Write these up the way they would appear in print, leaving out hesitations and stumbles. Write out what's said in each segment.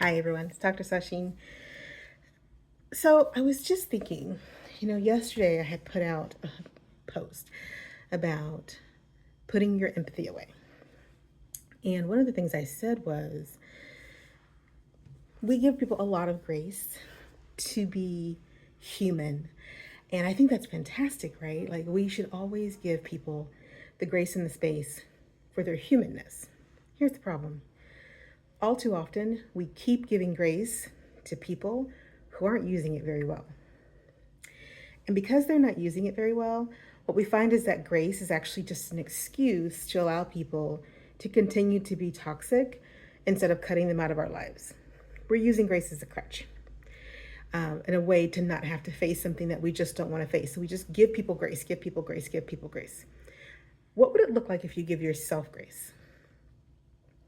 Hi everyone, it's Dr. Sasheen. So I was just thinking, yesterday I had put out a post about putting your empathy away. And one of the things I said was we give people a lot of grace to be human. And I think that's fantastic, right? Like we should always give people the grace and the space for their humanness. Here's the problem. All too often, we keep giving grace to people who aren't using it very well. And because they're not using it very well, what we find is that grace is actually just an excuse to allow people to continue to be toxic instead of cutting them out of our lives. We're using grace as a crutch, in a way to not have to face something that we just don't want to face. So we just give people grace, give people grace, give people grace. What would it look like if you give yourself grace?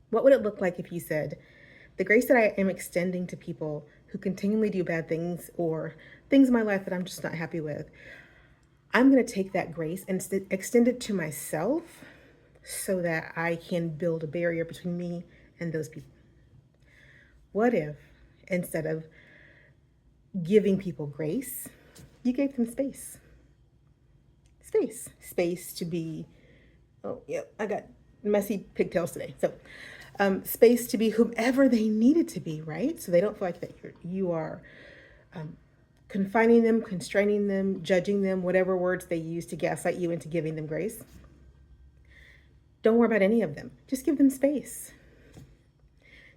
What would it look like if you said, the grace that I am extending to people who continually do bad things or things in my life that I'm just not happy with, I'm going to take that grace and extend it to myself so that I can build a barrier between me and those people. What if instead of giving people grace, you gave them space? Space to be, oh, yeah, I got messy pigtails today. So space to be whomever they needed to be, right? So they don't feel like that you are confining them, constraining them, judging them, whatever words they use to gaslight you into giving them grace. Don't worry about any of them. Just give them space.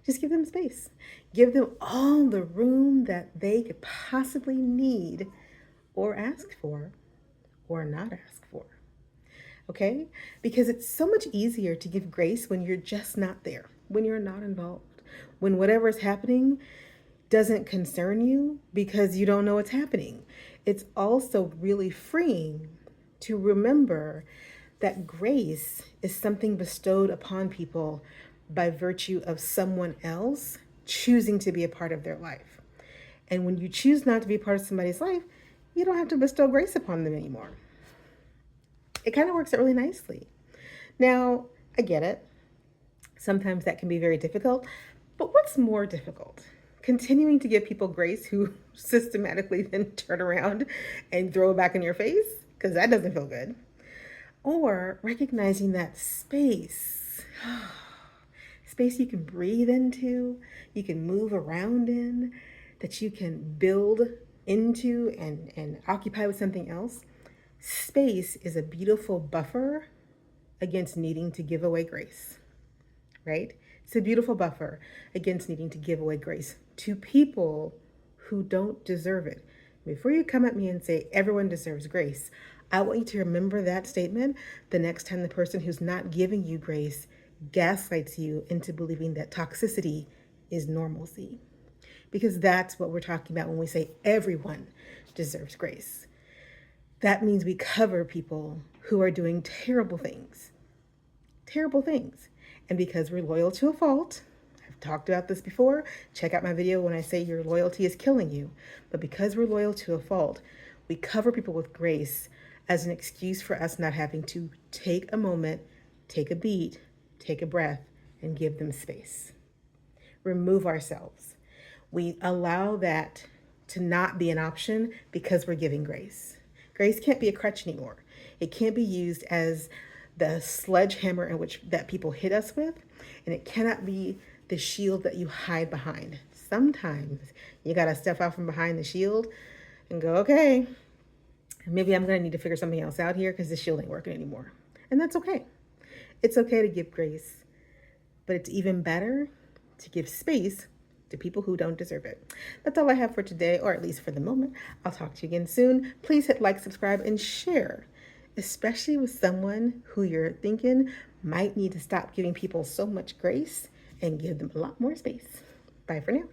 Just give them space. Give them all the room that they could possibly need or ask for or not ask for. Okay? Because it's so much easier to give grace when you're just not there, when you're not involved, when whatever is happening doesn't concern you because you don't know what's happening. It's also really freeing to remember that grace is something bestowed upon people by virtue of someone else choosing to be a part of their life. And when you choose not to be a part of somebody's life, you don't have to bestow grace upon them anymore. It kind of works out really nicely. Now, I get it. Sometimes that can be very difficult, but what's more difficult? Continuing to give people grace who systematically then turn around and throw it back in your face, because that doesn't feel good. Or recognizing that space you can breathe into, you can move around in, that you can build into and occupy with something else. Space is a beautiful buffer against needing to give away grace, right? It's a beautiful buffer against needing to give away grace to people who don't deserve it. Before you come at me and say everyone deserves grace, I want you to remember that statement the next time the person who's not giving you grace gaslights you into believing that toxicity is normalcy. Because that's what we're talking about when we say everyone deserves grace. That means we cover people who are doing terrible things. Terrible things. And because we're loyal to a fault, I've talked about this before, check out my video when I say your loyalty is killing you. But because we're loyal to a fault, we cover people with grace as an excuse for us not having to take a moment, take a beat, take a breath, and give them space. Remove ourselves. We allow that to not be an option because we're giving grace. Grace can't be a crutch anymore. It can't be used as the sledgehammer in which that people hit us with, and it cannot be the shield that you hide behind. Sometimes you gotta step out from behind the shield and go, okay, maybe I'm gonna need to figure something else out here because this shield ain't working anymore. And that's okay. It's okay to give grace, but it's even better to give space to people who don't deserve it. That's all I have for today, or at least for the moment. I'll talk to you again soon. Please hit like, subscribe, and share, especially with someone who you're thinking might need to stop giving people so much grace and give them a lot more space. Bye for now.